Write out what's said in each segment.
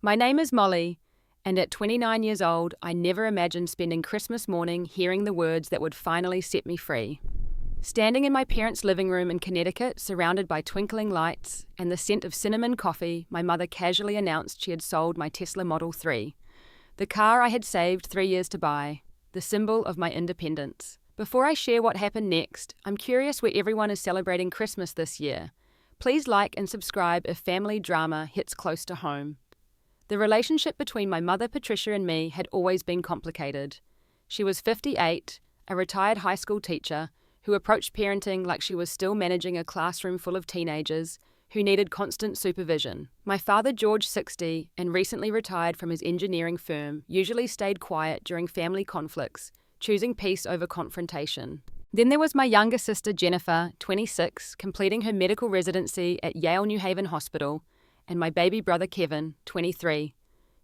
My name is Molly, and at 29 years old, I never imagined spending Christmas morning hearing the words that would finally set me free. Standing in my parents' living room in Connecticut, surrounded by twinkling lights and the scent of cinnamon coffee, my mother casually announced she had sold my Tesla Model 3, the car I had saved 3 years to buy, the symbol of my independence. Before I share what happened next, I'm curious where everyone is celebrating Christmas this year. Please like and subscribe if family drama hits close to home. The relationship between my mother Patricia and me had always been complicated. She was 58, a retired high school teacher, who approached parenting like she was still managing a classroom full of teenagers who needed constant supervision. My father, George, 60, and recently retired from his engineering firm, usually stayed quiet during family conflicts, choosing peace over confrontation. Then there was my younger sister, Jennifer, 26, completing her medical residency at Yale New Haven Hospital, and my baby brother Kevin, 23,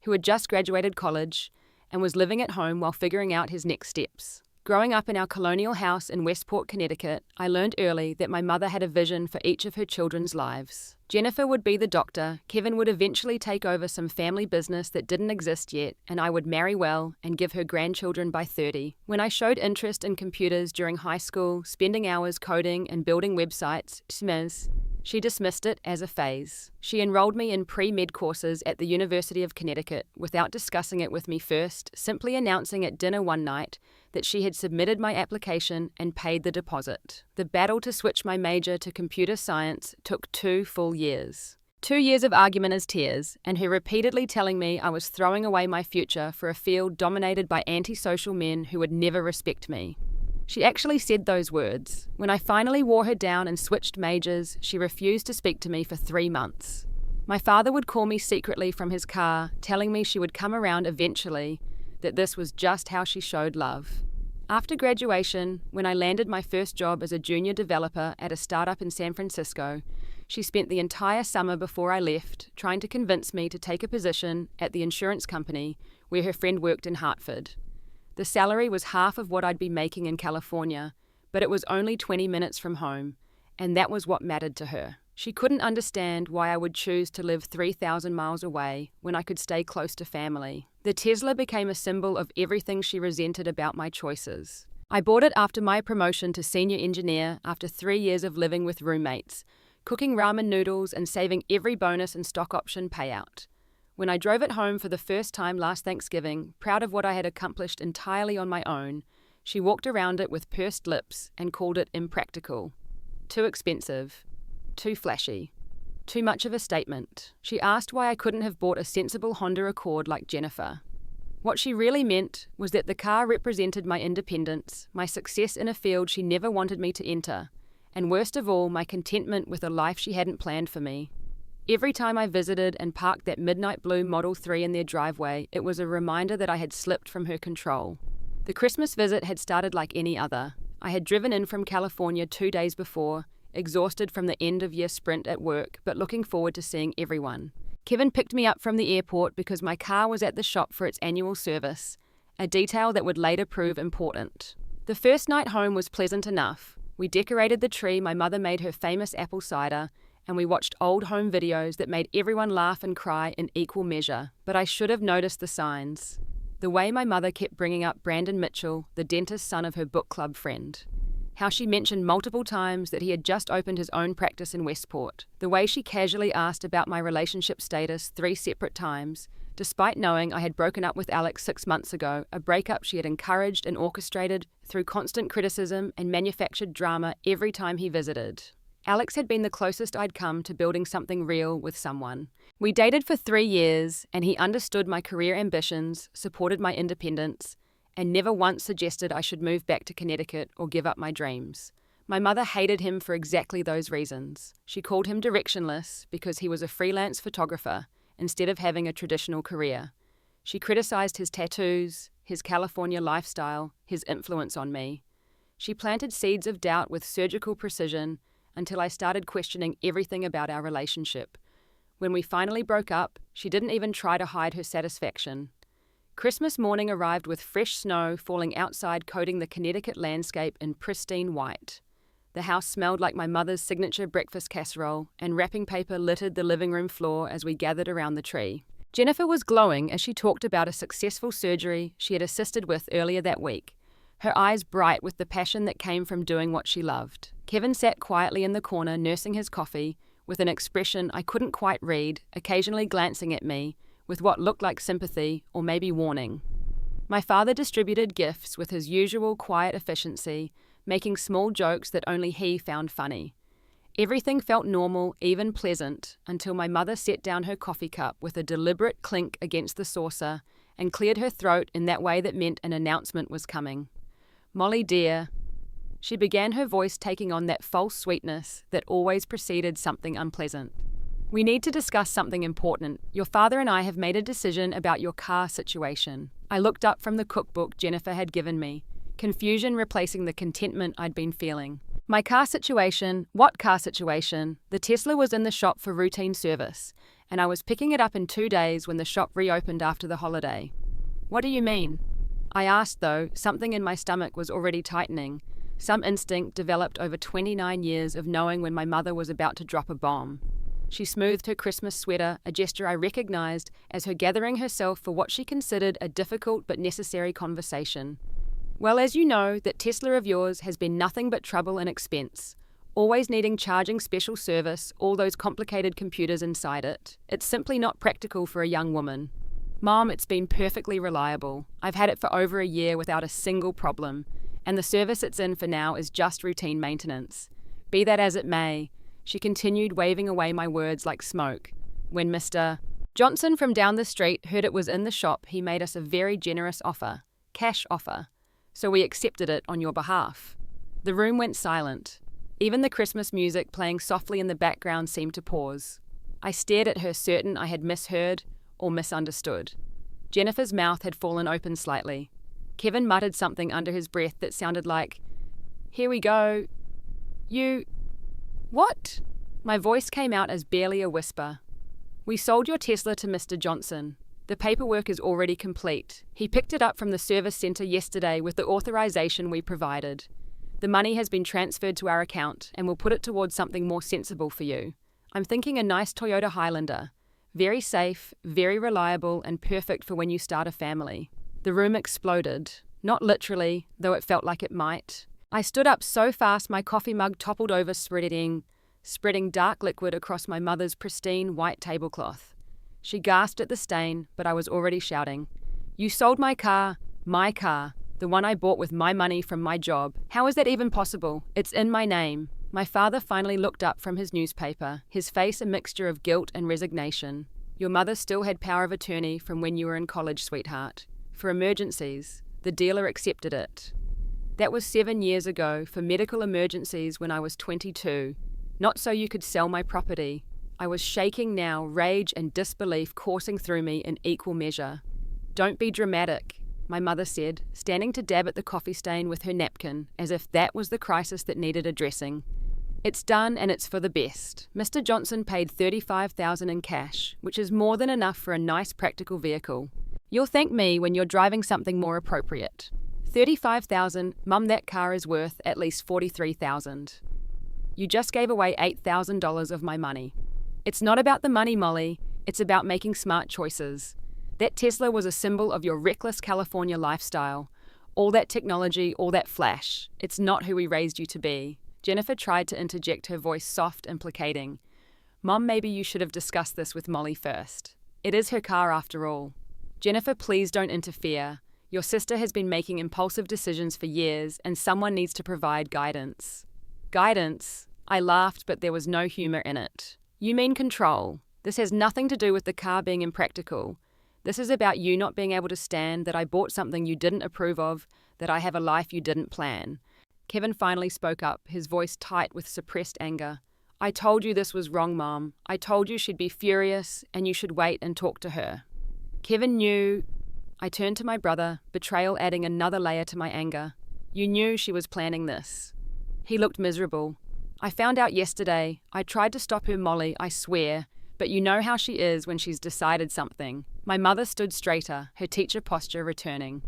who had just graduated college and was living at home while figuring out his next steps. Growing up in our colonial house in Westport, Connecticut, I learned early that my mother had a vision for each of her children's lives. Jennifer would be the doctor, Kevin would eventually take over some family business that didn't exist yet, and I would marry well and give her grandchildren by 30. When I showed interest in computers during high school, spending hours coding and building websites, she dismissed it as a phase. She enrolled me in pre-med courses at the University of Connecticut without discussing it with me first, simply announcing at dinner one night that she had submitted my application and paid the deposit. The battle to switch my major to computer science took 2 full years. 2 years of argument as tears, and her repeatedly telling me I was throwing away my future for a field dominated by antisocial men who would never respect me. She actually said those words. When I finally wore her down and switched majors, she refused to speak to me for 3 months. My father would call me secretly from his car, telling me she would come around eventually, that this was just how she showed love. After graduation, when I landed my first job as a junior developer at a startup in San Francisco, she spent the entire summer before I left trying to convince me to take a position at the insurance company where her friend worked in Hartford. The salary was half of what I'd be making in California, but it was only 20 minutes from home, and that was what mattered to her. She couldn't understand why I would choose to live 3,000 miles away when I could stay close to family. The Tesla became a symbol of everything she resented about my choices. I bought it after my promotion to senior engineer after 3 years of living with roommates, cooking ramen noodles and saving every bonus and stock option payout. When I drove it home for the first time last Thanksgiving, proud of what I had accomplished entirely on my own, she walked around it with pursed lips and called it impractical. Too expensive. Too flashy. Too much of a statement. She asked why I couldn't have bought a sensible Honda Accord like Jennifer. What she really meant was that the car represented my independence, my success in a field she never wanted me to enter, and worst of all, my contentment with a life she hadn't planned for me. Every time I visited and parked that midnight blue Model 3 in their driveway, it was a reminder that I had slipped from her control. The Christmas visit had started like any other. I had driven in from California 2 days before, exhausted from the end-of-year sprint at work, but looking forward to seeing everyone. Kevin picked me up from the airport because my car was at the shop for its annual service, a detail that would later prove important. The first night home was pleasant enough. We decorated the tree my mother made her famous apple cider, and we watched old home videos that made everyone laugh and cry in equal measure. But I should have noticed the signs. The way my mother kept bringing up Brandon Mitchell, the dentist son of her book club friend. How she mentioned multiple times that he had just opened his own practice in Westport. The way she casually asked about my relationship status 3 separate times, despite knowing I had broken up with Alex 6 months ago, a breakup she had encouraged and orchestrated through constant criticism and manufactured drama every time he visited. Alex had been the closest I'd come to building something real with someone. We dated for 3 years, and he understood my career ambitions, supported my independence, and never once suggested I should move back to Connecticut or give up my dreams. My mother hated him for exactly those reasons. She called him directionless because he was a freelance photographer instead of having a traditional career. She criticized his tattoos, his California lifestyle, his influence on me. She planted seeds of doubt with surgical precision until I started questioning everything about our relationship. When we finally broke up, she didn't even try to hide her satisfaction. Christmas morning arrived with fresh snow falling outside, coating the Connecticut landscape in pristine white. The house smelled like my mother's signature breakfast casserole, and wrapping paper littered the living room floor as we gathered around the tree. Jennifer was glowing as she talked about a successful surgery she had assisted with earlier that week, her eyes bright with the passion that came from doing what she loved. Kevin sat quietly in the corner nursing his coffee, with an expression I couldn't quite read, occasionally glancing at me, with what looked like sympathy or maybe warning. My father distributed gifts with his usual quiet efficiency, making small jokes that only he found funny. Everything felt normal, even pleasant, until my mother set down her coffee cup with a deliberate clink against the saucer and cleared her throat in that way that meant an announcement was coming. "Molly dear," she began, her voice taking on that false sweetness that always preceded something unpleasant. "We need to discuss something important. Your father and I have made a decision about your car situation." I looked up from the cookbook Jennifer had given me, confusion replacing the contentment I'd been feeling. "My car situation? What car situation?" The Tesla was in the shop for routine service, and I was picking it up in 2 days when the shop reopened after the holiday. "What do you mean?" I asked, though something in my stomach was already tightening, some instinct developed over 29 years of knowing when my mother was about to drop a bomb. She smoothed her Christmas sweater, a gesture I recognized as her gathering herself for what she considered a difficult but necessary conversation. "Well, as you know, that Tesla of yours has been nothing but trouble and expense, always needing charging special service, all those complicated computers inside it. It's simply not practical for a young woman." "Mom, it's been perfectly reliable. I've had it for over a year without a single problem, and the service it's in for now is just routine maintenance. Be that as it may," she continued, waving away my words like smoke. "When Mr. Johnson from down the street heard it was in the shop, he made us a very generous offer, cash offer. So we accepted it on your behalf." The room went silent. Even the Christmas music playing softly in the background seemed to pause. I stared at her, certain I had misheard or misunderstood. Jennifer's mouth had fallen open slightly. Kevin muttered something under his breath that sounded like, "Here we go. You... What?" My voice came out as barely a whisper. "We sold your Tesla to Mr. Johnson. The paperwork is already complete. He picked it up from the service center yesterday with the authorization we provided. The money has been transferred to our account, and we'll put it towards something more sensible for you. I'm thinking a nice Toyota Highlander. Very safe, very reliable, and perfect for when you start a family." The room exploded. Not literally, though it felt like it might. I stood up so fast my coffee mug toppled over, spreading dark liquid across my mother's pristine white tablecloth. She gasped at the stain, but I was already shouting, "You sold my car, the one I bought with my money from my job. How is that even possible? It's in my name." My father finally looked up from his newspaper, his face a mixture of guilt and resignation. "Your mother still had power of attorney from when you were in college, sweetheart. For emergencies, the dealer accepted it. That was 7 years ago, for medical emergencies when I was 22. Not so you could sell my property." I was shaking now, rage and disbelief coursing through me in equal measure. "Don't be dramatic," my mother said, standing to dab at the coffee stain with her napkin, as if that was the crisis that needed addressing. "It's done, and it's for the best. Mr. Johnson paid $35,000 in cash, which is more than enough for a nice practical vehicle. You'll thank me when you're driving something more appropriate. $35,000, Mum, that car is worth at least $43,000. You just gave away $8,000 of my money. It's not about the money, Molly. It's about making smart choices. That Tesla was a symbol of your reckless California lifestyle. All that technology, all that flash. It's not who we raised you to be." Jennifer tried to interject, her voice soft and placating. "Mom, maybe you should have discussed this with Molly first. It is her car after all." "Jennifer, please don't interfere. Your sister has been making impulsive decisions for years, and someone needs to provide guidance." "Guidance?" I laughed, but there was no humor in it. "You mean control. This has nothing to do with the car being impractical. This is about you not being able to stand that I bought something you didn't approve of, that I have a life you didn't plan." Kevin finally spoke up, his voice tight with suppressed anger. "I told you this was wrong, Mom. I told you she'd be furious, and you should wait and talk to her." Kevin knew. I turned to my brother, betrayal adding another layer to my anger. "You knew she was planning this." He looked miserable. "I found out yesterday. I tried to stop her, Molly, I swear. But you know how she is when she's decided something." My mother stood straighter, her teacher posture returning.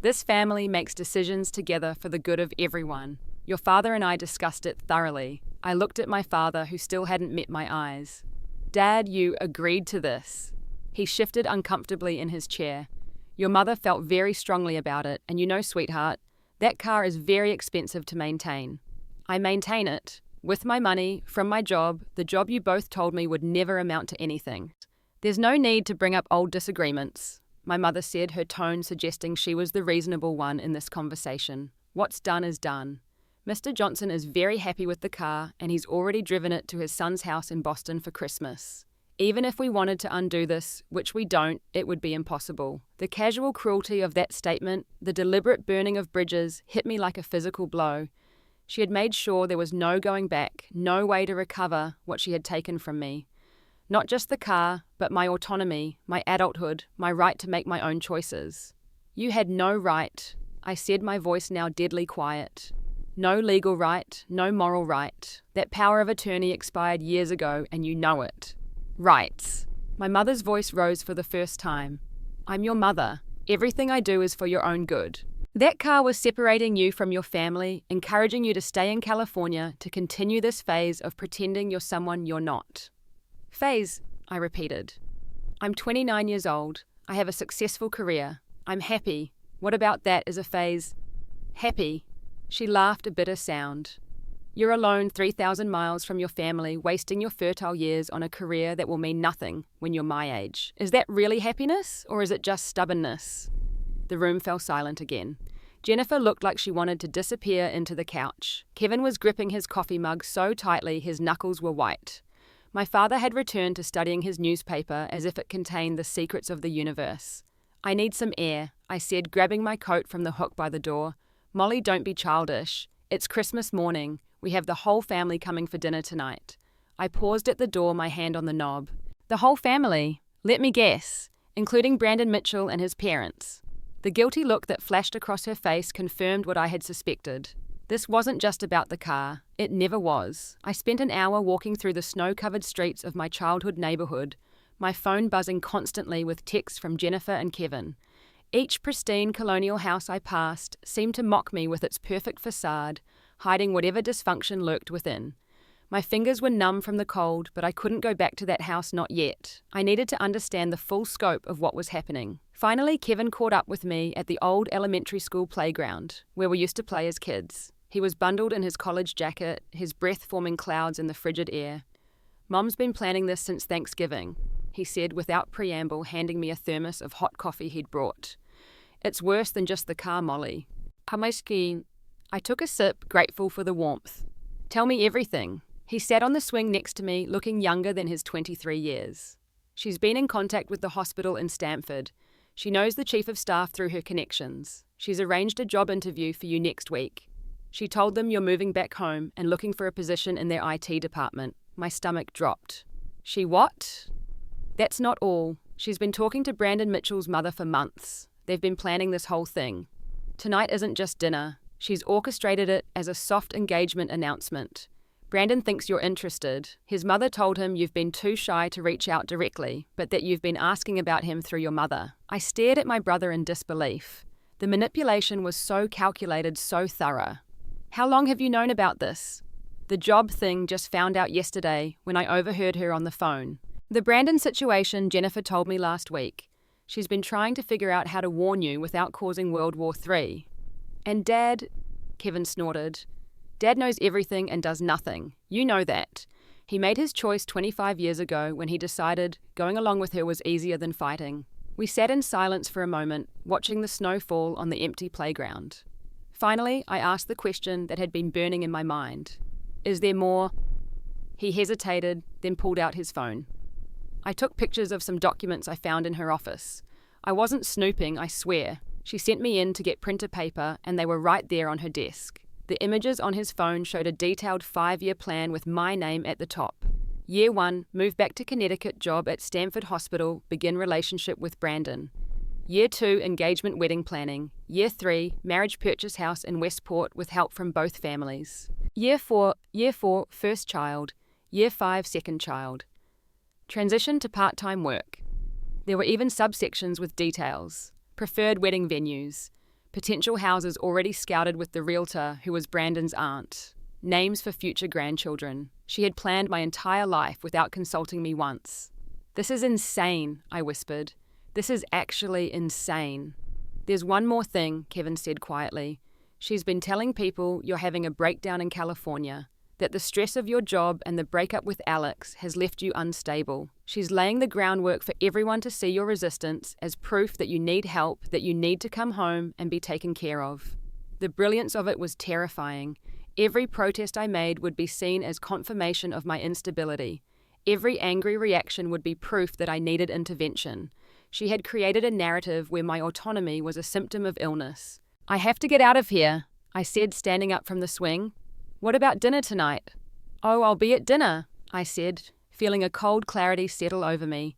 "This family makes decisions together for the good of everyone. Your father and I discussed it thoroughly." I looked at my father, who still hadn't met my eyes. "Dad, you agreed to this." He shifted uncomfortably in his chair. Your mother felt very strongly about it, and you know, sweetheart, that car is very expensive to maintain. I maintain it, with my money, from my job, the job you both told me would never amount to anything. There's no need to bring up old disagreements, my mother said, her tone suggesting she was the reasonable one in this conversation. What's done is done. Mr. Johnson is very happy with the car, and he's already driven it to his son's house in Boston for Christmas. Even if we wanted to undo this, which we don't, it would be impossible. The casual cruelty of that statement, the deliberate burning of bridges, hit me like a physical blow. She had made sure there was no going back, no way to recover what she had taken from me. Not just the car, but my autonomy, my adulthood, my right to make my own choices. You had no right, I said, my voice now deadly quiet. No legal right, no moral right. That power of attorney expired years ago, and you know it. Rights. My mother's voice rose for the first time. I'm your mother. Everything I do is for your own good. That car was separating you from your family, encouraging you to stay in California to continue this phase of pretending you're someone you're not. Phase, I repeated. I'm 29 years old. I have a successful career. I'm happy. What about that is a phase? Happy. She laughed a bitter sound. You're alone 3,000 miles from your family, wasting your fertile years on a career that will mean nothing when you're my age. Is that really happiness, or is it just stubbornness? The room fell silent again. Jennifer looked like she wanted to disappear into the couch. Kevin was gripping his coffee mug so tightly his knuckles were white. My father had returned to studying his newspaper as if it contained the secrets of the universe. I need some air, I said, grabbing my coat from the hook by the door. Molly, don't be childish. It's Christmas morning. We have the whole family coming for dinner tonight. I paused at the door, my hand on the knob. The whole family? Let me guess. Including Brandon Mitchell and his parents. The guilty look that flashed across her face confirmed what I had suspected. This wasn't just about the car. It never was. I spent an hour walking through the snow-covered streets of my childhood neighborhood, my phone buzzing constantly with texts from Jennifer and Kevin. Each pristine colonial house I passed seemed to mock me with its perfect facade, hiding whatever dysfunction lurked within. My fingers were numb from the cold, but I couldn't go back to that house, not yet. I needed to understand the full scope of what was happening. Finally, Kevin caught up with me at the old elementary school playground, where we used to play as kids. He was bundled in his college jacket, his breath forming clouds in the frigid air. Mom's been planning this since Thanksgiving, he said without preamble, handing me a thermos of hot coffee he'd brought. It's worse than just the car, Molly. I took a sip, grateful for the warmth. Tell me everything. He sat on the swing next to me, looking younger than his 23 years. She's been in contact with the hospital in Stamford. She knows the chief of staff through her connections. She's arranged a job interview for you next week. She told them you're moving back home and looking for a position in their IT department. My stomach dropped. She what? That's not all. She's been talking to Brandon Mitchell's mother for months. They've been planning this whole thing. Tonight isn't just dinner. She's orchestrated it as a soft engagement announcement. Brandon thinks you're interested. His mother told him you've been too shy to reach out directly, but that you've been asking about him through your mother. I stared at my brother in disbelief. The manipulation was so calculated, so thorough. How long have you known about this? The job thing just found out yesterday when I overheard her on the phone. The Brandon situation Jennifer told me last week. She's been trying to figure out how to warn you without causing World War III. And Dad, Kevin snorted. Dad knows everything and does nothing. You know that. He made his choice 25 years ago when he decided going along with her was easier than fighting. We sat in silence for a moment, watching the snow fall on the empty playground. Finally, I asked the question that had been burning in my mind. Is there more? He hesitated, then pulled out his phone. I took pictures of some documents I found in her office. I wasn't snooping, I swear. She sent me in to get printer paper, and they were right there on her desk. The images on his phone showed a detailed 5-year plan with my name at the top. Year 1, move back to Connecticut, job at Stamford Hospital, begin relationship with Brandon. Year 2, engagement wedding planning. Year 3, marriage purchase house in Westport with help from both families. Year 4, first child. Year 5, second child. Transition to part-time work. There were even subsections with details. Preferred wedding venues. Potential houses already scouted with the realtor who was Brandon's aunt. Names for future grandchildren. She had planned my entire life without consulting me once. "This is insane," I whispered. "This is actually insane." "There's one more thing," Kevin said quietly. "She's been telling people you're having a breakdown in California, that the stress of your job and the breakup with Alex has left you unstable. She's laying the groundwork for everyone to see your resistance as proof that you need help, that you need to come home and be taken care of." The brilliance of it was terrifying. Every protest I made would be seen as confirmation of my instability. Every angry reaction would be proof that I needed intervention. She had created a narrative where my autonomy was a symptom of illness. "I have to get out of here," I said, standing up from the swing. "What about dinner tonight?" "Oh, I'll be at dinner," I said, feeling a cold clarity settle over me.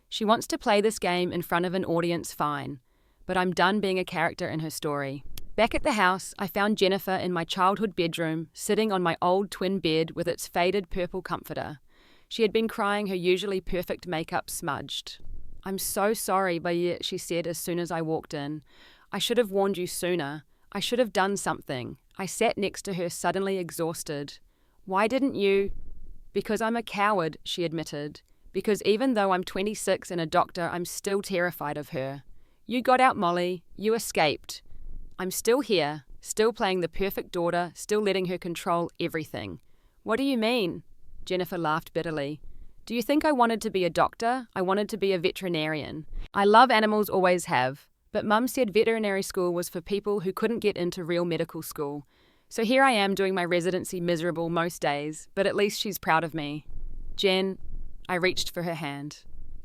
She wants to play this game in front of an audience, fine. But I'm done being a character in her story. Back at the house, I found Jennifer in my childhood bedroom, sitting on my old twin bed with its faded purple comforter. She had been crying, her usually perfect makeup smudged. "I'm so sorry, Baye," she said as soon as I walked in. "I should have warned you sooner. I should have done something." I sat next to her, suddenly exhausted. "Why didn't you?" "Because I'm a coward," she admitted. "Because even though I'm 26 and a doctor, I'm still terrified of her. You got out, Molly. You escaped. I'm still here, still playing the perfect daughter, still letting her control everything." "What do you mean?" Jennifer laughed bitterly. "Do you think I wanted to be a doctor? I wanted to be a veterinarian. I love animals, always have. But Mum said veterinary school was for people who couldn't get into real medical school. So here I am doing my residency miserable most days, but at least she's proud of me." "Jen," I reached for her hand.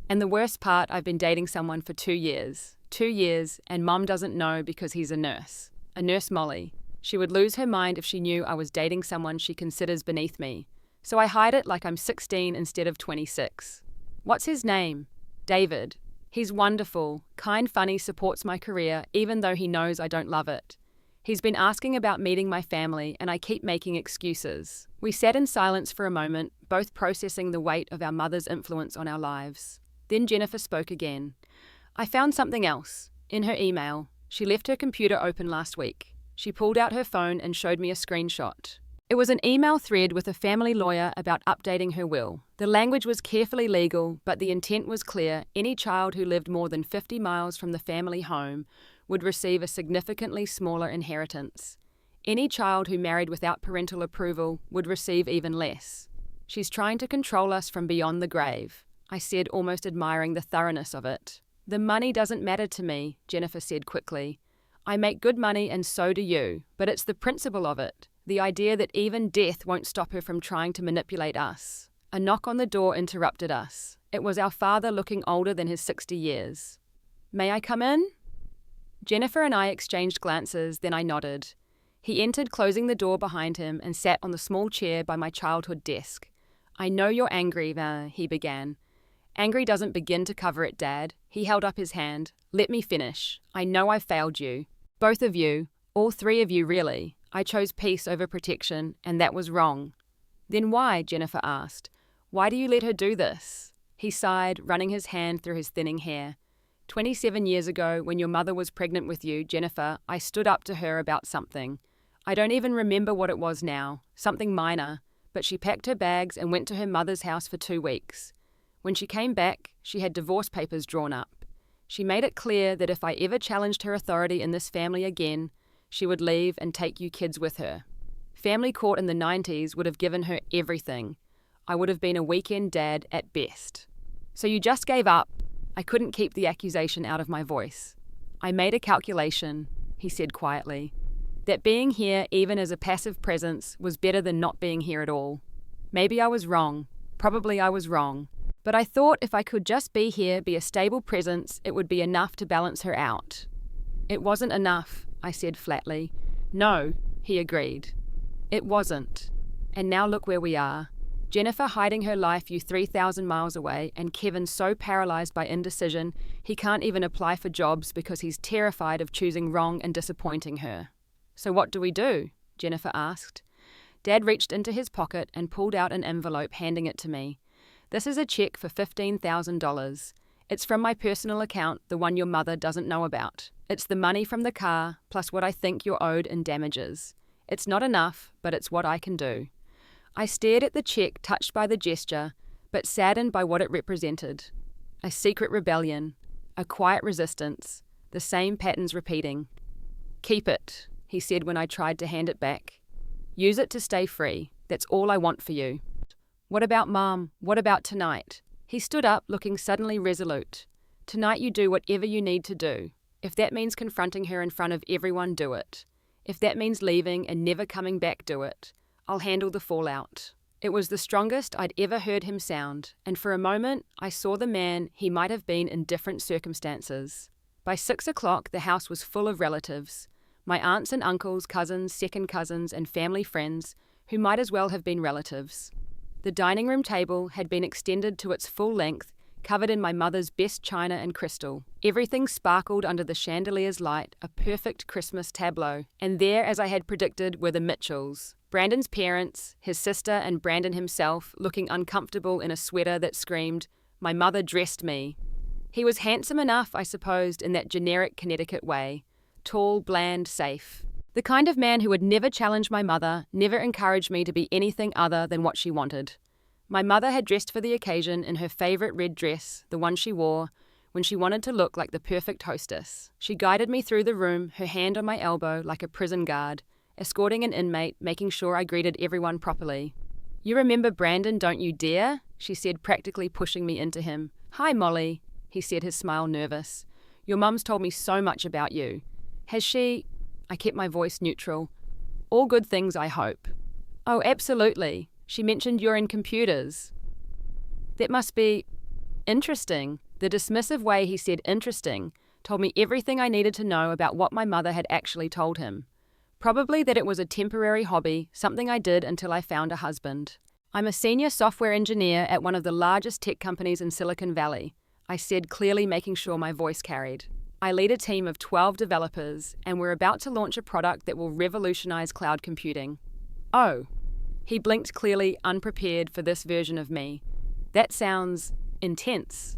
"And the worst part, I've been dating someone for 2 years. 2 years, and Mum doesn't know because he's a nurse. A nurse Molly. She would lose her mind if she knew I was dating someone she considers beneath me. So I hide it like I'm 16 instead of 26. What's his name?" "David. He's wonderful, kind, funny, supports my career, even though he knows I don't love it. He's been asking about meeting my family, and I keep making excuses." We sat in silence for a moment, both processing the weight of our mother's influence on our lives. Then Jennifer spoke again. "I found something else. In her email. She left her computer open last week. She pulled out her phone and showed me a screenshot. It was an email thread with a family lawyer about updating her will. The language was carefully legal, but the intent was clear. Any child who lived more than 50 miles from the family home would receive a significantly smaller inheritance. Any child who married without parental approval would receive even less. "She's trying to control us from beyond the grave," I said, almost admiring the thoroughness of it. "The money doesn't matter to me," Jennifer said quickly. "I make good money and so do you, but it's the principle of it. The idea that even death won't stop her from trying to manipulate us." A knock on the door interrupted us. It was our father, looking older than his 60 years. "May I come in?" Jennifer and I exchanged glances, then I nodded. He entered, closing the door behind him, and sat on the small chair by my childhood desk. "I know you're angry," he began. "Angry doesn't begin to cover it, Dad." He held up his hand. "Let me finish. I know I failed you. Both of you. All three of you, really. I chose peace over protection, and that was wrong." "Then why?" Jennifer asked. "Why do you let her do this?" He sighed, running his hand through his thinning hair. 27 years ago, when your mother was pregnant with you, Jennifer, I stood up to her about something. I don't even remember what it was now, something minor, but she packed her bags and went to her mother's house for 2 weeks. When she came back, she had divorce papers drawn up. She made it clear that if I ever challenged her authority in this family again, she would leave and take you kids with her. Family court in the 90s would have given her everything. I would have been a weekend dad at best. "So you just gave up?" I couldn't keep the accusation out of my voice. "I made a calculation," he said quietly, "that being here, even as a passive presence, was better than not being here at all. Maybe I was wrong. Probably I was wrong. But I thought if I could just be here, be a stable presence, it would be enough to balance her out." "It wasn't enough," I said flatly. "No," he agreed. "It wasn't. And now look where we are. Jennifer hiding her life you 3,000 miles away, and Kevin so paralyzed by indecision he can't even apply for jobs because he's terrified of choosing wrong and disappointing her." "So what do we do?" Jennifer asked. Dad reached into his pocket and pulled out an envelope, handing it to me. "This is a check for $15,000. It's from my personal account, the one your mother doesn't know about. It's the money from the car, plus what I think you're owed in damages. It's not enough, but it's what I can do." I stared at the check, touched by the gesture, but saddened by what it represented. A secret rebellion, a quiet resistance, the same patterns repeating. "Keep it," he said when I tried to hand it back. "Use it to stay free. That's all I want for you." "What about Mom? What about tonight?" He stood up, looking suddenly resolute. "Tonight you do whatever you need to do. If that means confronting her in front of everyone, do it. If that means leaving and never coming back, do it. I'll handle the fallout." It was the strongest I'd ever heard him sound, and for a moment I saw the man he might have been in different circumstances. By 6 o'clock the house was full of relatives. My aunts and uncles, cousins, second cousins, and family friends, who might as well have been relatives. The dining room table had been extended to its full length, covered in my mother's best china and crystal. Everything sparkled under the chandelier's light, a perfect Christmas tableau. And there, as I had predicted, were the Mitchells. Brandon's parents, his sister, and Brandon himself, looking uncomfortable in a sweater that screamed, "My mother dressed me." He was handsome enough, I supposed, in that generic Connecticut way. Tall, bland, safe. The kind of man who would never challenge my mother, never encourage me to be anything other than what she wanted. My mother had dressed for the occasion in her favourite red dress, the one she wore when she wanted to look like the perfect hostess. She guided me through the room, her hand on my elbow like a prison guard, escorting an inmate, making sure I greeted everyone properly. "You remember Brandon, don't you dare?" she said, practically pushing me into him. "Hi, Molly," he said, his smile nervous. "Your mum's told me so much about you. Has she—" I kept my voice neutral. "All good things, I hope." "Oh, absolutely. She mentioned you're in computers." "That must be interesting." The dismissive way he said interesting told me everything I needed to know about what my mother had actually told him. Probably that it was a temporary hobby, something I did until I found a husband. "I'm a senior software engineer at one of the largest tech companies in Silicon Valley," I said, clearly making sure my voice carried. "I lead a team of 12 developers, and we're about to launch a product that will revolutionize cloud computing." "Oh." He blinked, clearly unprepared for this version of me. "That sounds intense."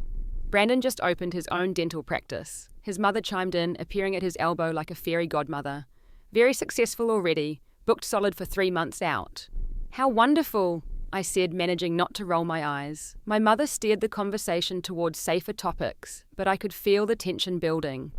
Brandon just opened his own dental practice. His mother chimed in, appearing at his elbow like a fairy godmother. "Very successful already, booked solid for 3 months out." "How wonderful," I said, managing not to roll my eyes. My mother steered the conversation towards safer topics, but I could feel the tension building.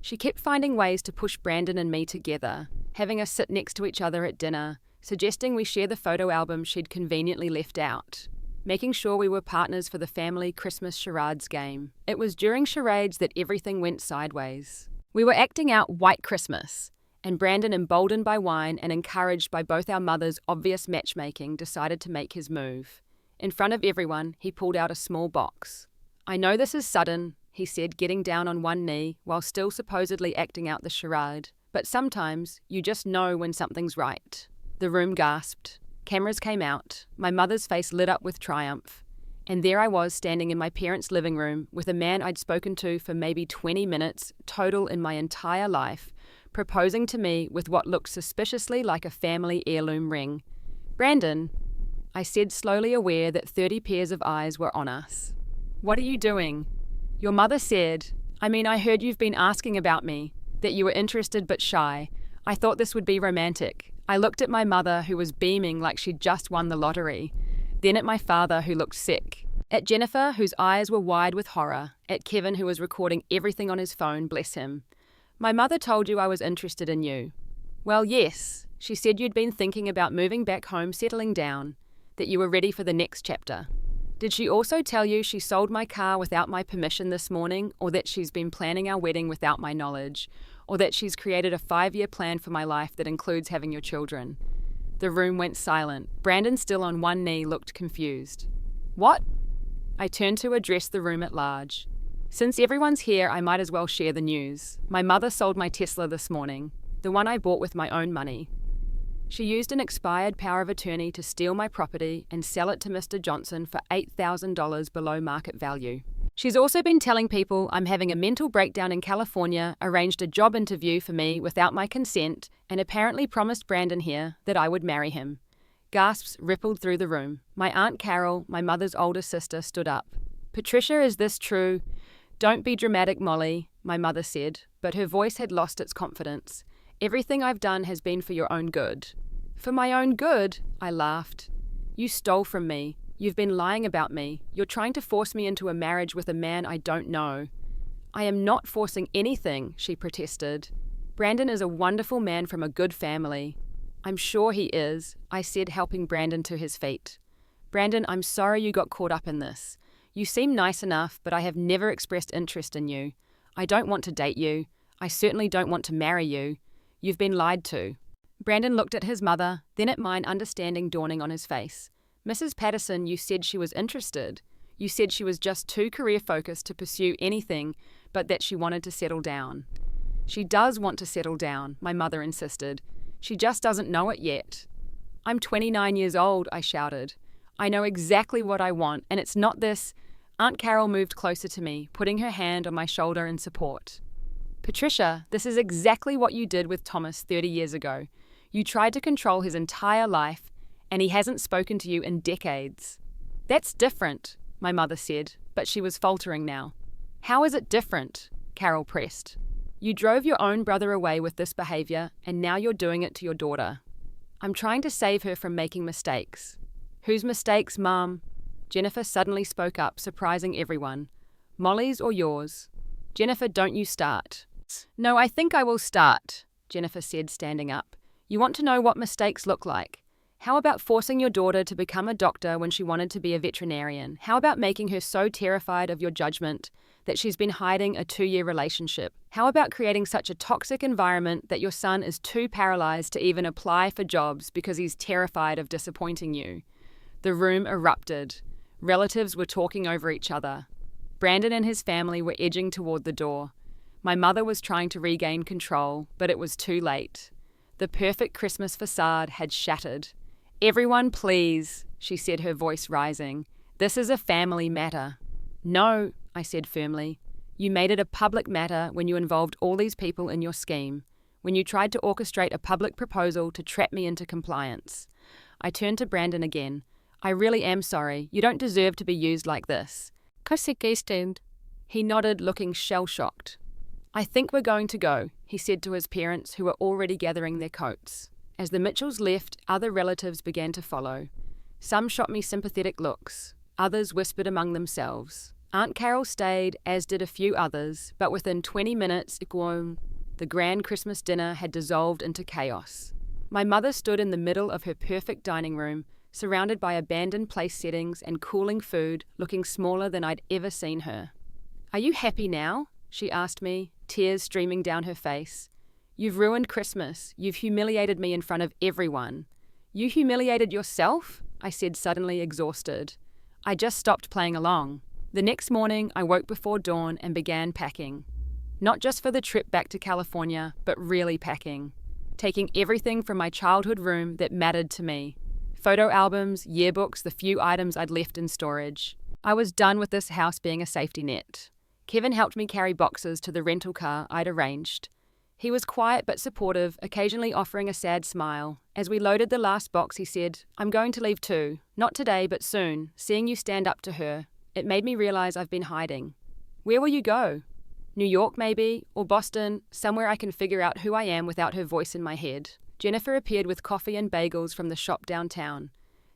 She kept finding ways to push Brandon and me together, having us sit next to each other at dinner, suggesting we share the photo album she'd conveniently left out, making sure we were partners for the family Christmas charades game. It was during charades that everything went sideways. We were acting out White Christmas, and Brandon, emboldened by wine and encouraged by both our mothers' obvious matchmaking, decided to make his move. In front of everyone, he pulled out a small box. "I know this is sudden," he said, getting down on one knee while still supposedly acting out the charade, "but sometimes you just know when something's right." The room gasped. Cameras came out. My mother's face lit up with triumph. And there I was, standing in my parents' living room with a man I'd spoken to for maybe 20 minutes total in my entire life, proposing to me with what looked suspiciously like a family heirloom ring. "Brandon," I said, slowly aware that 30 pairs of eyes were on us. "What are you doing?" "Your mother said, I heard you've been asking about me, that you were interested but shy. I thought this would be romantic." I looked at my mother, who was beaming like she'd just won the lottery, then at my father, who looked sick, at Jennifer, whose eyes were wide with horror, at Kevin, who was recording everything on his phone, bless him. "My mother told you I was interested in you." "Well, yes. She said you'd been thinking about moving back home, settling down, that you were ready for the next chapter." "Did she also tell you she sold my car without my permission this morning, or that she's been planning our wedding without my knowledge, or that she's created a 5-year plan for my life that includes having your children?" The room went silent. Brandon, still on one knee, looked confused. "What?" I turned to address the room at large. "Since everyone's here, I might as well share the news. My mother sold my Tesla this morning, the one I bought with my own money. She used an expired power of attorney to steal my property and sell it to Mr. Johnson for $8,000 below market value. She's also been telling people I'm having a mental breakdown in California, arranged a job interview for me without my consent, and apparently promised Brandon here that I would marry him." Gasps rippled through the room. My Aunt Carol, my mother's older sister, stood up. "Patricia, is this true?" "Don't be dramatic, Molly," my mother said, but her voice had lost its confidence. "Everything I've done has been for your own good." "For my own good?" I laughed. "You stole from me. You've been lying about me. You're trying to force me into a marriage with a man I don't know. I am not forcing anything, she protested. Brandon is a wonderful man from a good family. I'm sure he is, I said, helping Brandon to his feet. Brandon, I'm sorry you got caught up in this. You seem nice enough, but I have never expressed interest in you. I don't want to date you. I certainly don't want to marry you. You've been lied to. Brandon looked at his mother, then at mine, understanding dawning on his face. Mrs. Patterson, you said she was interested. You said she was just too career-focused to pursue anything, but that she wanted to settle down. She does want to settle down, my mother insisted. She just doesn't know it yet. I'm 29 years old, I shouted. I know exactly what I want, and it's not this. Aunt Carol moved closer to me, putting her hand on my shoulder in support. Patricia, this is exactly what you did with Thomas 30 years ago. You tried to control his entire life, and he hasn't spoken to you in decades. That's different, my mother said, but she was faltering now. How is it different? Carol pressed. You drove your own brother away with this behavior, and now you're doing it to your daughter. I'm trying to save her from making mistakes. Whose mistakes, Mum? Jennifer suddenly spoke up, surprising everyone. Molly's or yours? Jennifer, don't you start. No, I think I will start, Jennifer said, standing up. You want to know what mistakes look like? How about forcing your daughter to become a doctor when she wanted to be a veterinarian? How about making her so terrified of your judgment that she's been hiding a 2-year relationship? How about creating such a toxic environment that your son is too paralyzed to even apply for jobs because he's terrified of disappointing you? The room erupted. Relatives were talking over each other. Brandon and his family were edging toward the door. My mother was trying to regain control, but it was too late. The perfect Christmas facade had shattered. Everyone, please, she said, her voice rising. This is a family matter. No, I said firmly. You made it a public matter when you involved all these people in your scheme, when you tried to orchestrate a public proposal to trap me into compliance. I turned to Brandon again. I really am sorry. You don't deserve to be used like this. He nodded, looking shell-shocked. I think we're going to go, he said to his parents, who were already gathering their coats. As the Mitchells left, other relatives began to follow. Some shot me sympathetic looks. Others whispered among themselves. Aunt Carol stayed, as did a few others, but within 20 minutes, the grand Christmas dinner had dissolved into chaos. My mother stood in the middle of her perfect dining room, surrounded by abandoned place settings and cooling food, looking smaller than I'd ever seen her. Are you happy now? She asked me, tears streaming down her face. You've ruined Christmas. You've humiliated me in front of everyone. You humiliated yourself? I said, suddenly exhausted. I just stopped playing along. The next morning, I woke before dawn and began packing. Not just for the trip back to California, but really packing. Taking everything from my childhood room that mattered to me. Photo albums, yearbooks, the few items I'd left in storage. I was done with this house being a safety net. Kevin helped me carry boxes to the rental car I'd arranged. He was quiet but supportive, occasionally offering a sad smile. As we loaded the last box, he said, I'm going to leave too. Not today, but soon. Seeing you stand up to her. It made me realize I've been hiding. Where will you go? New York, maybe? Or Boston? Somewhere I can figure out who I am without her voice in my head. Jennifer appeared with coffee and bagels from the shop downtown.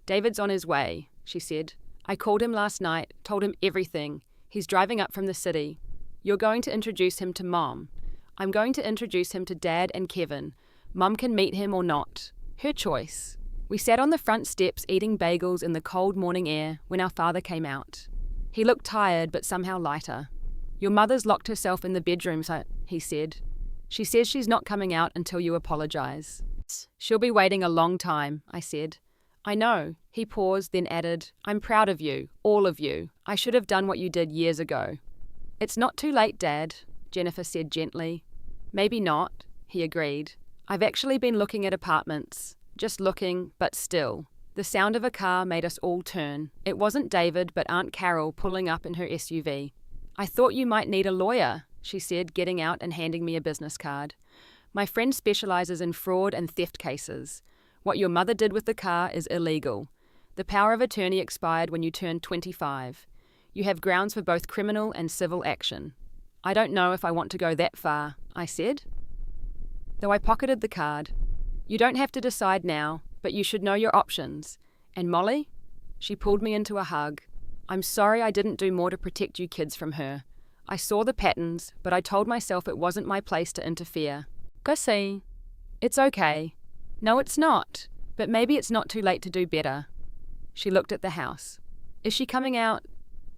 David's on his way, she said. I called him last night, told him everything. He's driving up from the city. You're going to introduce him to Mom. I'm going to introduce him to Dad and Kevin. Mum can meet him or not. Her choice. We sat on the front steps eating bagels in the cold morning air when our father came out. He looked tired but somehow lighter. Your mother's locked herself in the bedroom, he said. She says she's not coming out until you apologize. She'll be waiting a long time, I said. I know. He paused, then added, I'm proud of you, all of you. I should have done what you did years ago. It's not too late, Dad, Jennifer said gently. Maybe not, he agreed. I've actually been looking at apartments. Just looking, but still. The sound of a car made us all turn. It wasn't David, but Aunt Carol pulling up in her SUV. I thought you might need a lawyer, she said, getting out and handing me a business card. My friend specializes in fraud and theft cases. What your mother did with the car is illegal. The power of attorney expired when you turned 25. You have grounds for both criminal and civil action. I don't know if I want to go that far, I said. Though I pocketed the card. You don't have to decide now, but you should know your options. And Molly? She pulled me into a hug. I'm sorry I didn't do more to protect you kids from her. I saw the patterns, but I told myself it wasn't my place to interfere. Go see. It's okay. No, it's not. But maybe it's not too late to do better. She looked at the house. Is she coming out?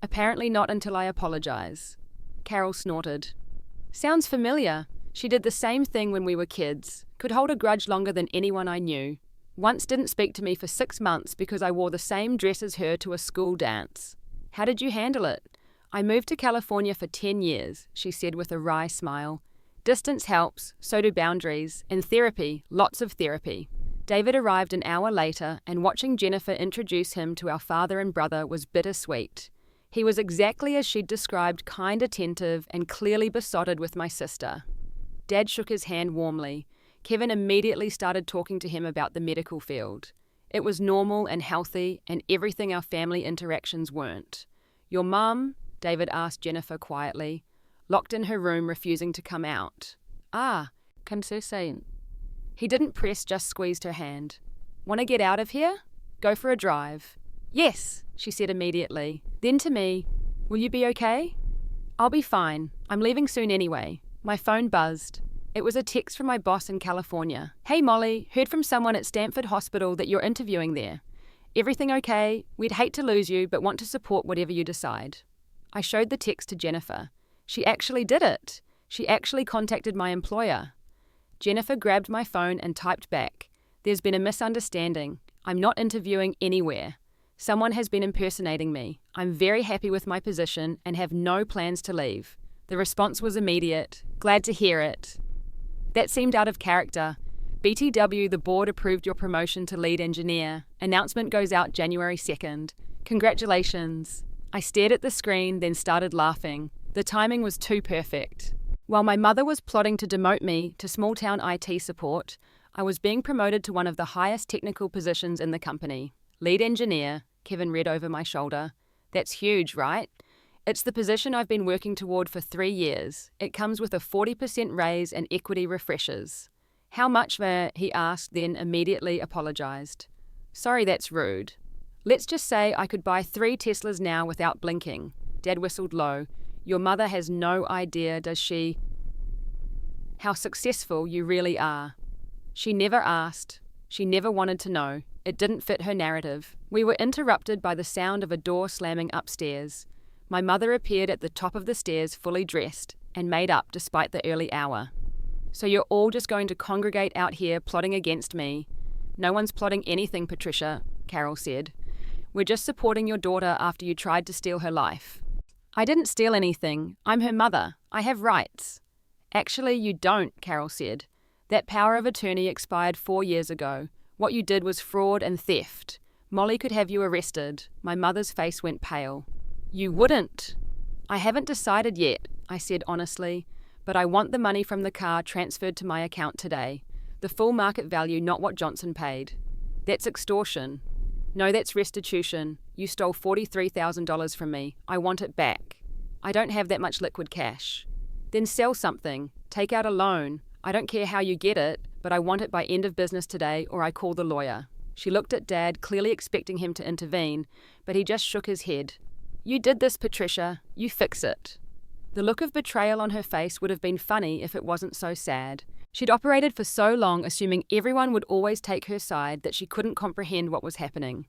Apparently not until I apologize. Carol snorted. Sounds familiar. She did the same thing when we were kids. Could hold a grudge longer than anyone I knew. Once didn't speak to me for 6 months because I wore the same dress as her to a school dance. How did you handle it? I moved to California for 10 years, she said with a wry smile. Distance helps, so do boundaries, and therapy, lots of therapy. David arrived an hour later, and watching Jennifer introduce him to our father and brother was bittersweet. He was exactly as she'd described, kind, attentive, and clearly besotted with my sister. Dad shook his hand warmly. Kevin immediately started talking to him about the medical field. It was normal and healthy, and everything our family interactions weren't. Your mum? David asked Jennifer quietly, locked in her room, refusing to come out. Ah, consistent. He didn't press, just squeezed her hand. Want to get out of here? Go for a drive. Yes, she said immediately. Then to me, will you be okay? I'll be fine. I'm leaving soon anyway. My phone buzzed. It was a text from my boss in California. Hey Molly, heard from someone at Stanford Hospital that you're interviewing there. Everything okay? We'd hate to lose you, but want to support whatever you decide. I showed the text to Jennifer. She actually did it. She actually contacted my employer. Jennifer grabbed my phone and typed back. There's been a misunderstanding. I'm not interviewing anywhere. Someone has been impersonating me. I'm very happy with my position and have no plans to leave. The response was immediate. Glad to hear it. That seemed out of character. BTW, the board approved your promotion to lead engineer. Announcement goes out January 2nd. Congratulations. I stared at the screen, then started laughing. The timing was too perfect. While my mother was plotting to demote me to small-town IT support, I was being promoted to one of the highest technical positions in the company. Lead engineer, Kevin read over my shoulder. That's huge, right? It's the position I've been working toward for 3 years. It comes with a 40% raise and equity refreshers. How much, he asked, then immediately apologized. Sorry, that's rude. Let's just say I could buy 3 Teslas now without blinking. Dad whistled low. Your mother has no idea, does she, how successful you really are. She never asked. She never wanted to know. It didn't fit her narrative. We were interrupted by the sound of a door slamming upstairs. My mother appeared at the top of the stairs, fully dressed, and made up despite the early hour. So you're all just going to congregate out here plotting against me? No one's plotting anything, Patricia, Carol said. We're just supporting your daughter after you tried to steal her life. I didn't steal anything. I'm her mother. I have rights. Actually, you don't, Carol said. That power of attorney expired 4 years ago. What you did was fraud and theft. Molly could have you arrested. My mother's face went pale. You wouldn't. I haven't decided yet, I said honestly, but I want the money from the car transferred to my account today. The full market value, not what Johnson paid. That's extortion. No, that's restitution. You stole $43,000 from me. I want it back. I don't have that much liquid cash. Then sell something. Take out a loan. I don't care how you get it, but I want it by end of business today or I call the lawyer. She looked at Dad, clearly expecting him to intervene, but he just shook his head. You did this, Patricia. You fix it. The look of betrayal on her face would have been funny if it wasn't so sad. She'd operated for so long assuming everyone would always take her side that she couldn't comprehend what was happening.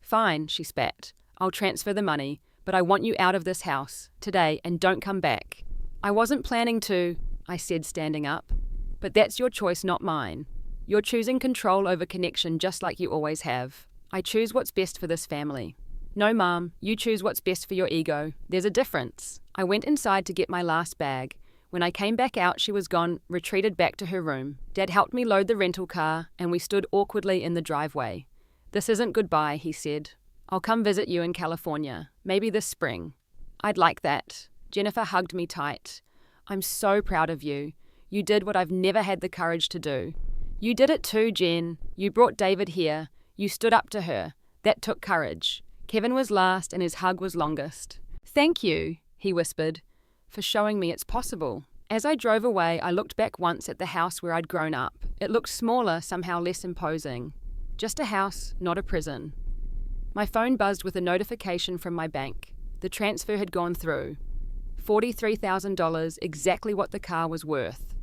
Fine, she spat. I'll transfer the money, but I want you out of this house, today, and don't come back. I wasn't planning to, I said, standing up. But that's your choice, not mine. You're choosing control over connection just like you always have. I choose what's best for this family. No, Mom, you choose what's best for your ego. There's a difference. I went inside to get my last bag. When I came back out, she was gone, retreated back to her room. Dad helped me load the rental car, and we stood awkwardly in the driveway. This isn't goodbye, he said. I'll come visit you in California, maybe this spring. I'd like that. Jennifer hugged me tight. I'm so proud of you. You did what I've never had the courage to do. You did it too, Jen. You brought David here. You stood up to her. That took courage. Kevin was last and his hug was longest. Thank you, he whispered, for showing me it's possible. As I drove away, I looked back once at the house where I'd grown up. It looked smaller, somehow less imposing. Just a house, not a prison. My phone buzzed with a notification from my bank. The transfer had gone through. $43,000, exactly what the car was worth.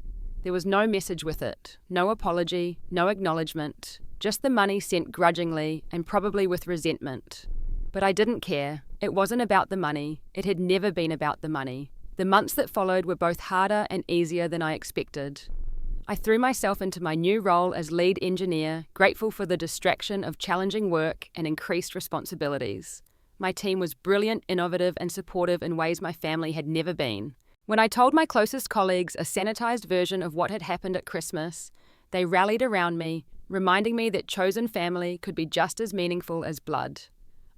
There was no message with it, no apology, no acknowledgement, just the money sent grudgingly and probably with resentment. But I didn't care. It wasn't about the money. It had never been about the money. The months that followed were both harder and easier than I expected. I threw myself into my new role as lead engineer, grateful for the distraction of challenging work and increased responsibilities. My team was brilliant, innovative, and supportive in ways my family had never been. When I told my closest colleagues a sanitized version of what had happened at Christmas, they rallied around me, reminding me that chosen family could be just as meaningful as blood.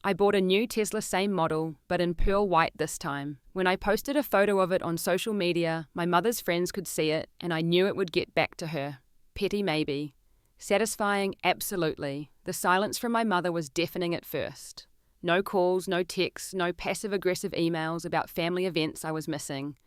I bought a new Tesla same model, but in pearl white this time. When I posted a photo of it on social media, my mother's friends could see it, and I knew it would get back to her. Petty maybe. Satisfying, absolutely. The silence from my mother was deafening at first. No calls, no texts, no passive-aggressive emails about family events I was missing.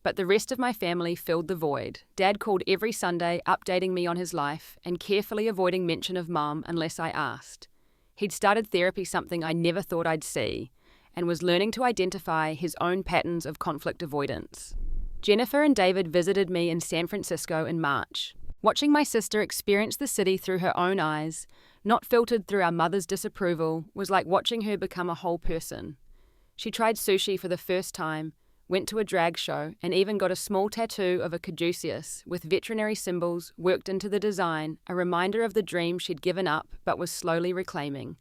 But the rest of my family filled the void. Dad called every Sunday, updating me on his life, and carefully avoiding mention of Mum unless I asked. He'd started therapy, something I never thought I'd see, and was learning to identify his own patterns of conflict avoidance. Jennifer and David visited me in San Francisco in March. Watching my sister experience the city through her own eyes, not filtered through our mother's disapproval, was like watching her become a whole person. She tried sushi for the first time, went to a drag show, and even got a small tattoo of a caduceus with veterinary symbols worked into the design, a reminder of the dream she'd given up but was slowly reclaiming.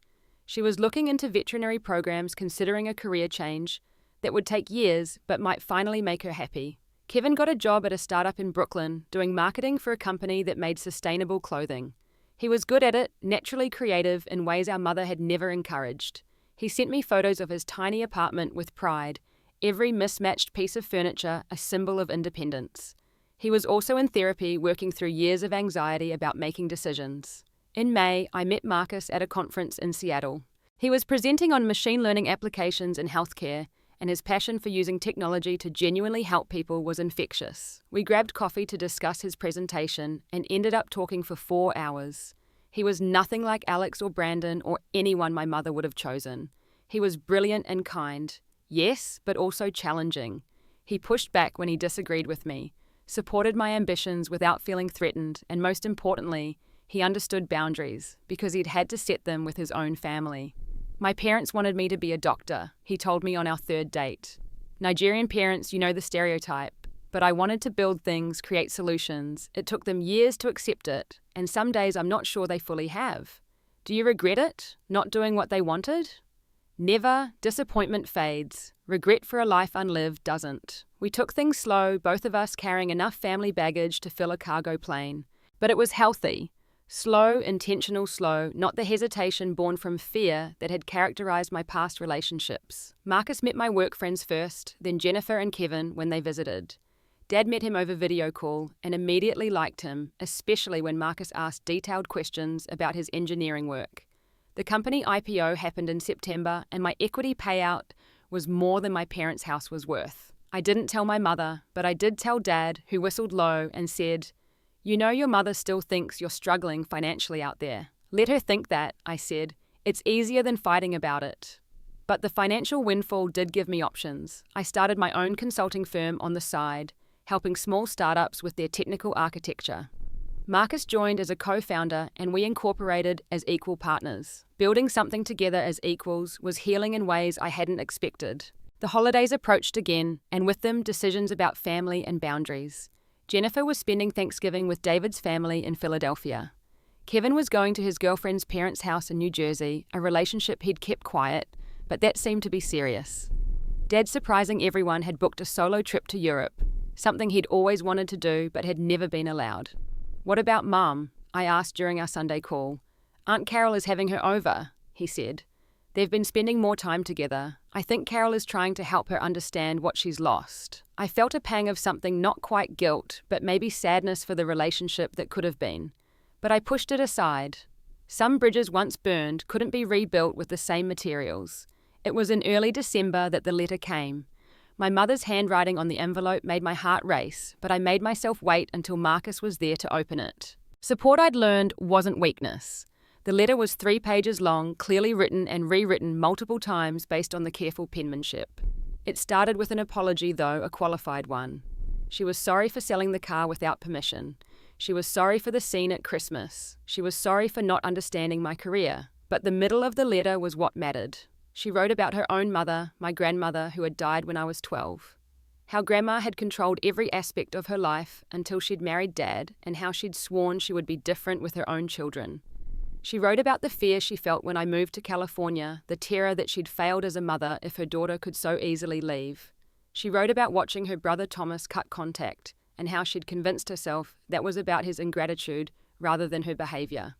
She was looking into veterinary programs, considering a career change that would take years but might finally make her happy. Kevin got a job at a startup in Brooklyn, doing marketing for a company that made sustainable clothing. He was good at it, naturally creative in ways our mother had never encouraged. He sent me photos of his tiny apartment with pride, every mismatched piece of furniture a symbol of independence. He was also in therapy, working through years of anxiety about making decisions. In May, I met Marcus at a conference in Seattle. He was presenting on machine learning applications in healthcare, and his passion for using technology to genuinely help people was infectious. We grabbed coffee to discuss his presentation and ended up talking for 4 hours. He was nothing like Alex or Brandon or anyone my mother would have chosen. He was brilliant and kind. Yes, but also challenging. He pushed back when he disagreed with me, supported my ambitions without feeling threatened, and most importantly, he understood boundaries because he'd had to set them with his own family. My parents wanted me to be a doctor, he told me on our third date. Nigerian parents, you know the stereotype, but I wanted to build things, create solutions. It took them years to accept it, and some days I'm not sure they fully have. Do you regret it? Not doing what they wanted? Never. Disappointment fades. Regret for a life unlived doesn't. We took things slow, both of us carrying enough family baggage to fill a cargo plane. But it was healthy. Slow, intentional slow, not the hesitation born from fear that had characterized my past relationships. Marcus met my work friends first, then Jennifer and Kevin when they visited. Dad met him over video call and immediately liked him, especially when Marcus asked detailed questions about his engineering work. The company IPO happened in September, and my equity payout was more than my parents' house was worth. I didn't tell my mother, but I did tell Dad, who whistled low and said, "You know your mother still thinks you're struggling financially out there. Let her think that," I said. "It's easier than fighting about it." But the financial windfall did give me options. I started my own consulting firm on the side, helping small startups with their technical architecture. Marcus joined as a co-founder, and we incorporated as equal partners. Building something together as equals was healing in ways I hadn't expected. The holidays approached again, and with them decisions about family and boundaries. Jennifer was spending Thanksgiving with David's family in Philadelphia. Kevin was going to his girlfriend's parents' house in New Jersey, a relationship he'd kept quiet, but that seemed to be serious. Dad, surprising everyone, had booked a solo trip to Europe, something he'd always wanted to do but had never been allowed. "What about Mum?" I asked during our Sunday call. "Aunt Carol is having her over," he said. "They've been spending more time together. I think Carol is trying to help her understand what she's lost." I felt a pang of something, not quite guilt, but maybe sadness for the relationship that could have been. But I pushed it aside. Some bridges once burned couldn't be rebuilt with the same materials. It was in early December that the letter came. My mother's handwriting on the envelope made my heart race, but I made myself wait until Marcus was there to open it. Support, I'd learned, wasn't weakness. The letter was 3 pages long, clearly written and rewritten multiple times based on the careful penmanship. It started with an apology, though a qualified one. She was sorry for selling the car without permission. She was sorry for the scene at Christmas. She was sorry for not understanding my career. But the middle of the letter was what mattered. She wrote about her own mother, my grandmother, who had died when I was 12. How Grandma had controlled every aspect of her life until she'd married Dad, and how she'd sworn she would be different with her own children. She wrote about the fear she felt when I moved to California, the terror that she'd failed as a mother if her daughter could so easily leave. She wrote about watching her brother Thomas cut contact, and how she'd convinced herself that was about his ingratitude rather than her behavior.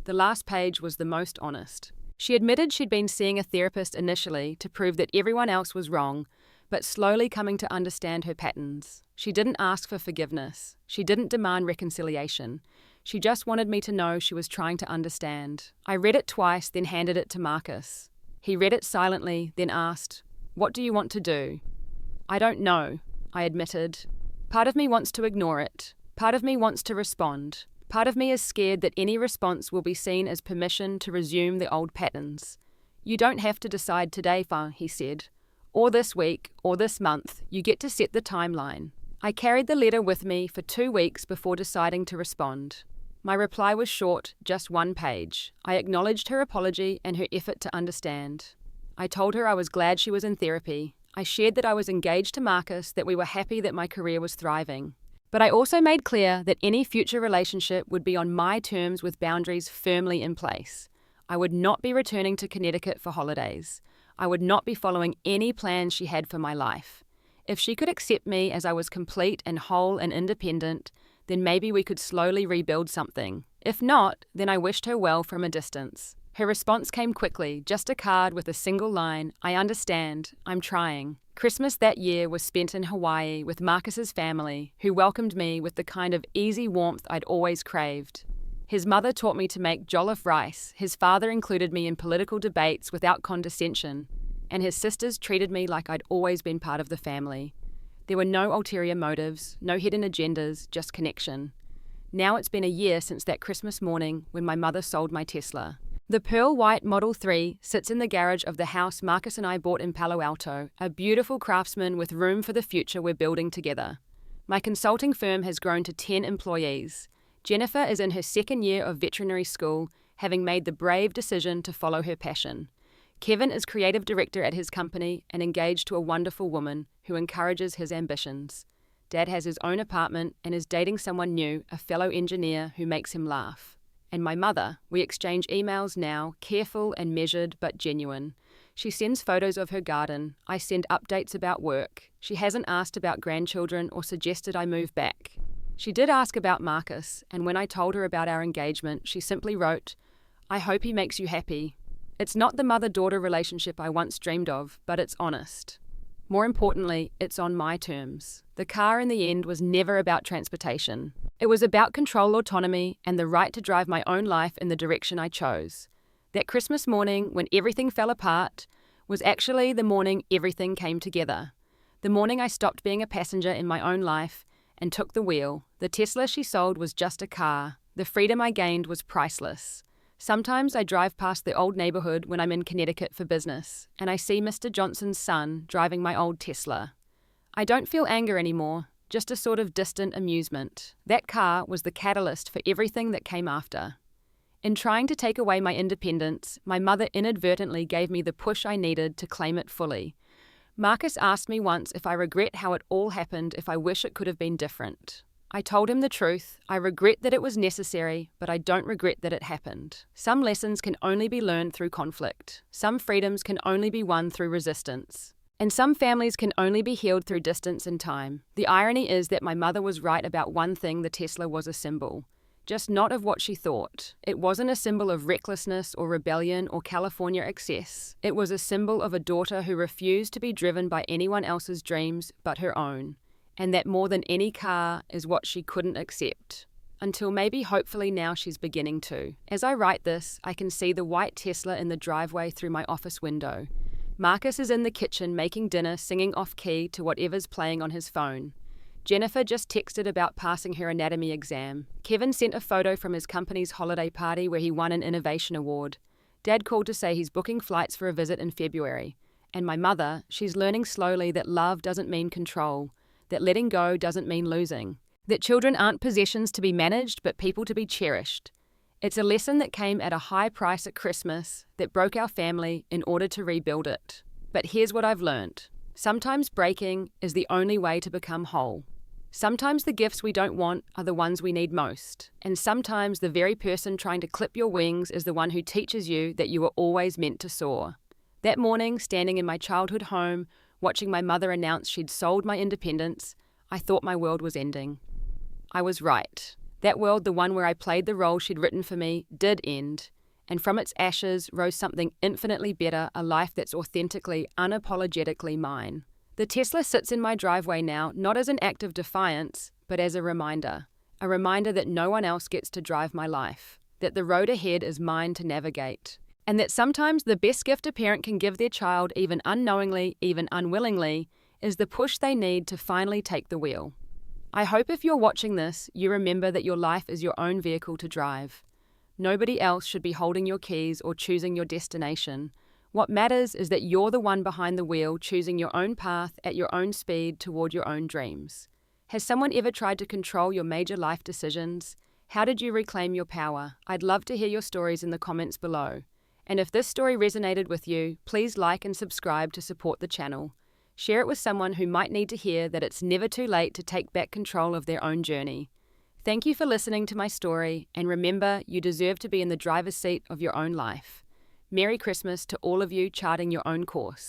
The last page was the most honest. She admitted she'd been seeing a therapist initially to prove that everyone else was wrong, but slowly coming to understand her patterns. She didn't ask for forgiveness. She didn't demand reconciliation. She just wanted me to know she was trying to understand. I read it twice, then handed it to Marcus. He read it silently, then asked, "What do you want to do?" "I don't know," I admitted. "Part of me wants to ignore it. Part of me wants to respond. Part of me is scared that any response will be seen as permission to resume the old patterns." "You don't have to decide today, Fa," he said. "Or this week, or this month. You get to set the timeline." I carried the letter with me for 2 weeks before deciding to respond. My reply was short, just 1 page. I acknowledged her apology and her effort to understand. I told her I was glad she was in therapy. I shared that I was engaged to Marcus, that we were happy that my career was thriving. But I also made clear that any future relationship would be on my terms with boundaries firmly in place. I would not be returning to Connecticut for holidays. I would not be following any plans she had for my life. If she could accept me as I was complete and whole and independent, then maybe we could slowly rebuild something. If not, then I wished her well from a distance. Her response came quickly, just a card with a single line, "I understand, I'm trying." Christmas that year was spent in Hawaii with Marcus's family, who welcomed me with the kind of easy warmth I'd always craved. His mother taught me to make jollof rice, his father included me in political debates without condescension, and his sisters treated me like I'd always been part of the family. There were no ulterior motives, no hidden agendas, just connection. Now it's been a year since that Christmas morning when my mother sold my Tesla. The pearl white Model 3 sits in the garage of the house Marcus and I bought in Palo Alto, a beautiful craftsman with room for the future we're building together. My consulting firm has grown to 10 employees. Jennifer is in her 2nd year of veterinary school, having made the brave decision to follow her passion. Kevin is creative director at his company and engaged to a wonderful woman who encourages his ambitions. Dad has his own apartment and is dating someone new, a fellow engineer who makes him laugh. And my mother, we exchange emails now, careful and measured but genuine. She sends photos of her garden. I send updates about work. She hasn't asked about grandchildren or suggested I move back. She did ask about Marcus, and when I told her about our engagement, she simply wrote, "I hope he makes you happy." It's not the mother-daughter relationship I once dreamed of, but it's honest. More importantly, it's on my terms. The car in the end was never about transportation. It was about control, autonomy, and the right to drive my own life in the direction I chose. That Christmas morning, when everything fell apart, was actually the morning everything came together. The morning I stopped being a passenger in my own life and took the wheel. The Tesla she sold was just a car. The freedom I gained was priceless. Sometimes I drive past the old neighborhood when I'm in Connecticut for business, and I see Mr. Johnson's son driving my old Tesla. I don't feel anger anymore, just a sort of distant amusement. That car was the catalyst for everything that came after. In trying to take away my independence, my mother inadvertently gave me the push I needed to claim it fully. Marcus asked me once if I regret how it all happened, if I wish it could have been different. I told him the truth. I regret that it was necessary, but I don't regret that it happened. Some lessons can only be learned through conflict. Some freedoms can only be won through resistance. And some families can only be healed through distance and time. The irony is that my mother was right about one thing: the Tesla was a symbol. Just not of what she thought. It wasn't a symbol of recklessness or rebellion or California excess. It was a symbol of a daughter who refused to be driven by anyone else's dreams but her own. And that more than any car is what she couldn't accept. Until maybe hopefully now she's beginning to. As I write this, I can see the white Tesla in the driveway through my office window. Marcus is in the kitchen making dinner, singing off-key to whatever's playing on his phone. Jennifer just texted about passing her anatomy exam. Kevin sent a photo from his company's holiday party where he won an innovation award. Dad called to say he's booking flights for a visit in February. And my mother, she's learning slowly that love doesn't mean control, that letting go doesn't mean losing, that children aren't possessions to be managed but people to be cherished. It's a lesson that came at a high price at Christmas that broke our family in order to rebuild it. But here's what I've learned. Sometimes breaking is the only way to become whole. Sometimes the gifts we don't want are the ones we need most. And sometimes the very person trying to clip your wings is the one who teaches you that you were always meant to soar. That morning, standing in my childhood home, watching my mother announce she'd sold my independence, I thought my world was ending. I was right. That world, the one where I played the role she'd written for me, did end. And from its ashes rose something infinitely better, a life that's authentically, unapologetically mine. The Tesla sits in my driveway now, not as an act of defiance, but as a reminder that no one else gets to drive my life, that the road ahead is mine to navigate, and that sometimes the best gift a parent can give their child, even unknowingly, even unwillingly, is the push they need to finally take the wheel. I hope if you're watching this, you remember that your life is your own vehicle to drive. Nobody else should be holding your keys or choosing your destination. What matters is that you're the one behind the wheel, choosing your own path at your own speed toward your own dreams. Has someone ever tried to control your major life decisions? How did you reclaim your power? I'd love to hear your stories in the comments below. And if this story resonated with you, please like and subscribe to support the channel. Share it with someone who might need to hear that it's never too late to take back control of their own journey. Thank you for listening to my story, and remember, you deserve to be in the driver's seat of your own life. Merry Christmas to all of you charting your own course.